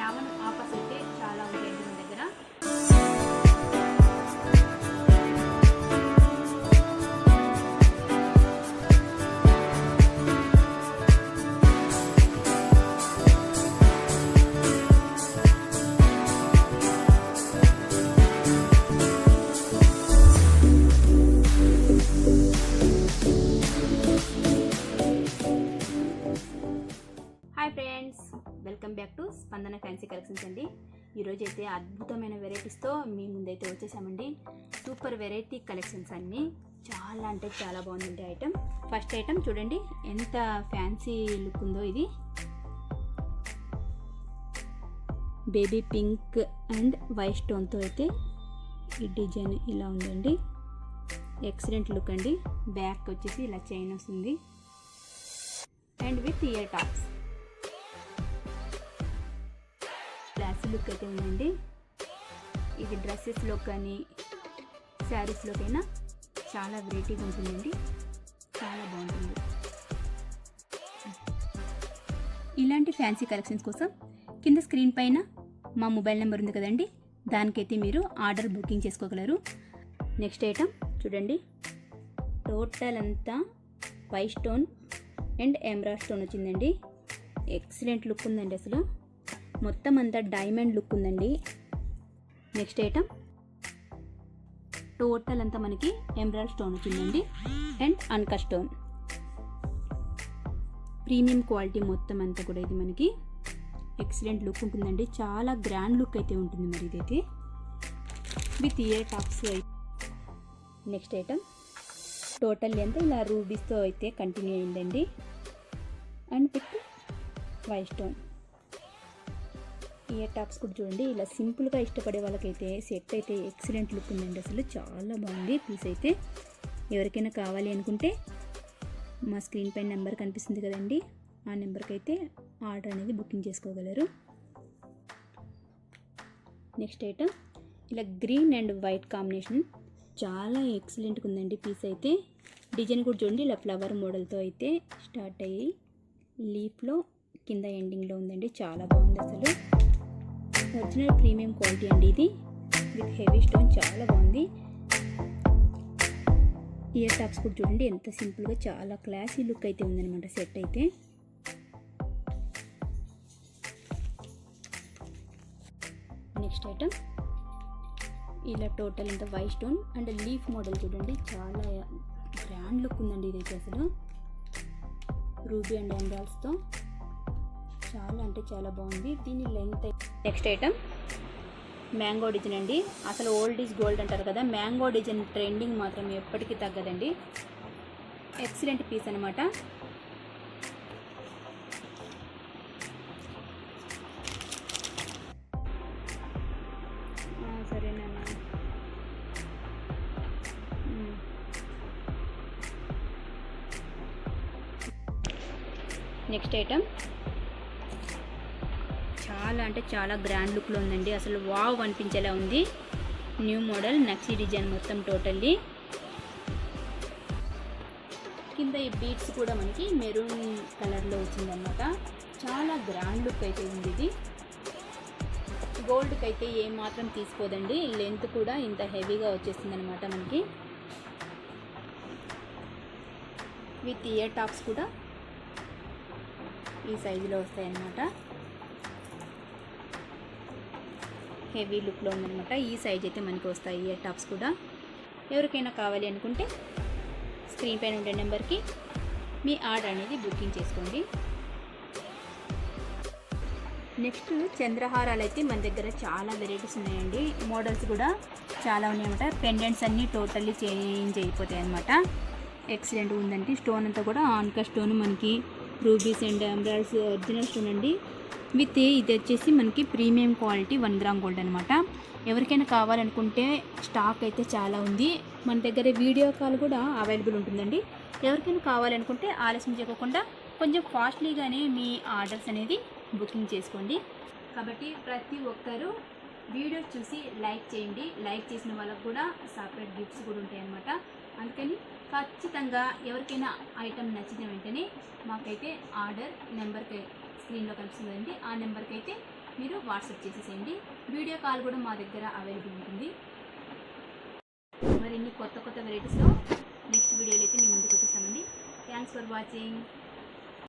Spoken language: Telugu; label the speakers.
Speaker 1: యావన్ ఆఫర్స్ అయితే చాలా ఉంటాయండి మన దగ్గర. Hi friends, welcome back to స్పందన ఫ్యాన్సీ కలెక్షన్స్ అండి. ఈరోజు అయితే అద్భుతమైన వెరైటీస్తో మీ ముందైతే వచ్చేసామండి. సూపర్ వెరైటీ కలెక్షన్స్ అన్నీ చాలా అంటే చాలా బాగుందండి ఐటమ్. ఫస్ట్ ఐటమ్ చూడండి ఎంత ఫ్యాన్సీ లుక్ ఉందో. ఇది బేబీ పింక్ అండ్ వైట్ స్టోన్తో అయితే ఈ డిజైన్ ఇలా ఉందండి. ఎక్సలెంట్ లుక్ అండి. బ్యాక్ వచ్చేసి ఇలా చైన్ వస్తుంది and with ear tops. Classy look అయితే ఉందండి. ఇది డ్రెస్సెస్లో కానీ శారీస్లోకైనా చాలా వెరైటీగా ఉంటుందండి. చాలా బాగుంటుంది. ఇలాంటి ఫ్యాన్సీ కలెక్షన్స్ కోసం కింద స్క్రీన్ పైన మా మొబైల్ నెంబర్ ఉంది కదండి, దానికైతే మీరు ఆర్డర్ బుకింగ్ చేసుకోగలరు. నెక్స్ట్ ఐటమ్ చూడండి, టోటల్ అంతా white stone and emerald stone వచ్చిందండి. ఎక్సలెంట్ లుక్ ఉందండి. అసలు మొత్తం అంతా డైమండ్ లుక్ ఉందండి. నెక్స్ట్ ఐటమ్ టోటల్ అంతా మనకి ఎమరాల్డ్ స్టోన్ వచ్చిందండి and uncut stone. Premium quality మొత్తం అంతా కూడా ఇది మనకి ఎక్సలెంట్ లుక్ ఉంటుందండి. చాలా గ్రాండ్ లుక్ అయితే ఉంటుంది మరి ఇదైతే with ear tops. Next item total అంతా ఇలా రూబీస్తో అయితే కంటిన్యూ అయిందండి and with white stone. Ear tops కూడా చూడండి, ఇలా సింపుల్గా ఇష్టపడే వాళ్ళకైతే సెట్ అయితే ఎక్సలెంట్ లుక్ ఉందండి. అసలు చాలా బాగుంది పీస్ అయితే. ఎవరికైనా కావాలి అనుకుంటే మా స్క్రీన్ పైన నెంబర్ కనిపిస్తుంది కదండి, ఆ నెంబర్కి అయితే ఆర్డర్ అనేది బుకింగ్ చేసుకోగలరు. నెక్స్ట్ ఐటమ్ ఇలా గ్రీన్ అండ్ వైట్ కాంబినేషన్ చాలా ఎక్సలెంట్గా ఉందండి పీస్ అయితే. డిజైన్ కూడా చూడండి, ఇలా ఫ్లవర్ మోడల్తో అయితే స్టార్ట్ అయ్యి లీఫ్లో కింద ఎండింగ్లో ఉందండి. చాలా బాగుంది. అసలు ఒరిజినల్ ప్రీమియం క్వాలిటీ అండి ఇది విత్ హెవీ స్టోన్. చాలా బాగుంది. ఇయర్ టాప్స్ కూడా చూడండి ఎంత సింపుల్గా చాలా క్లాసీ లుక్ అయితే ఉందన్నమాట సెట్ అయితే. నెక్స్ట్ ఐటమ్ ఇలా టోటల్ అంతా white stone and leaf model చూడండి, చాలా గ్రాండ్ లుక్ ఉందండి ఇదైతే. అసలు రూబీ అండ్ ఎమరాల్డ్స్తో చాలా అంటే చాలా బాగుంది. దీని length. Next item mango design అండి. అసలు ఓల్డ్ ఈజ్ గోల్డ్ అంటారు కదా, మ్యాంగో డిజైన్ ట్రెండింగ్ మాత్రం ఎప్పటికీ తగ్గదండి. ఎక్సలెంట్ పీస్ అనమాట. సరేనా. నెక్స్ట్ ఐటమ్ చాలా అంటే చాలా గ్రాండ్ లుక్లో ఉందండి. అసలు వావ్ అనిపించేలా ఉంది. న్యూ మోడల్ నక్షి డిజైన్ మొత్తం టోటల్లీ. కింద ఈ బీడ్స్ కూడా మనకి మెరూన్ కలర్లో వచ్చిందన్నమాట. చాలా గ్రాండ్ లుక్ అయితే ఉంది ఇది. గోల్డ్కి అయితే ఏమాత్రం తీసుకోదండి. లెంత్ కూడా ఇంత హెవీగా వచ్చేస్తుంది అనమాట మనకి. విత్ ఇయర్ టాప్స్ కూడా ఈ సైజులో వస్తాయి అన్నమాట. హెవీ లుక్లో ఉందన్నమాట. ఈ సైజ్ అయితే మనకి వస్తాయి ఇయర్ టాప్స్ కూడా. ఎవరికైనా కావాలి అనుకుంటే స్క్రీన్ పైన ఉండే నెంబర్కి మీ ఆర్డర్ అనేది బుకింగ్ చేసుకోండి. నెక్స్ట్ చంద్రహారాలు అయితే మన దగ్గర చాలా వెరైటీస్ ఉన్నాయండి. మోడల్స్ కూడా చాలా ఉన్నాయన్నమాట. పెండెంట్స్ అన్నీ టోటల్లీ చేంజ్ అయిపోతాయి అన్నమాట. ఎక్సలెంట్ ఉందండి. స్టోన్ అంతా కూడా అన్కట్ స్టోన్ మనకి rubies and emeralds original stone అండి. విత్ ఇది వచ్చేసి మనకి ప్రీమియం క్వాలిటీ 1 గ్రామ్ గోల్డ్ అనమాట. ఎవరికైనా కావాలనుకుంటే స్టాక్ అయితే చాలా ఉంది మన దగ్గర. వీడియో కాల్ కూడా అవైలబుల్ ఉంటుందండి. ఎవరికైనా కావాలనుకుంటే ఆలస్యం చేయకుండా కొంచెం ఫాస్ట్లీగానే మీ ఆర్డర్స్ అనేది బుకింగ్ చేసుకోండి. కాబట్టి ప్రతి ఒక్కరూ వీడియో చూసి లైక్ చేయండి. లైక్ చేసిన వాళ్ళకు కూడా సపరేట్ గిఫ్ట్స్ కూడా ఉంటాయి అన్నమాట. అందుకని ఖచ్చితంగా ఎవరికైనా ఐటమ్ నచ్చిన వెంటనే మాకైతే ఆర్డర్ నెంబర్కి స్క్రీన్లో కనిపిస్తుందండి, ఆ నెంబర్కి అయితే మీరు వాట్సాప్ చేసేసేయండి. వీడియో కాల్ కూడా మా దగ్గర అవైలబుల్ ఉంటుంది. మరిన్ని కొత్త వెరైటీస్లో నెక్స్ట్ వీడియోలో అయితే మేము ముందుకు వచ్చేసామండి. Thanks for watching.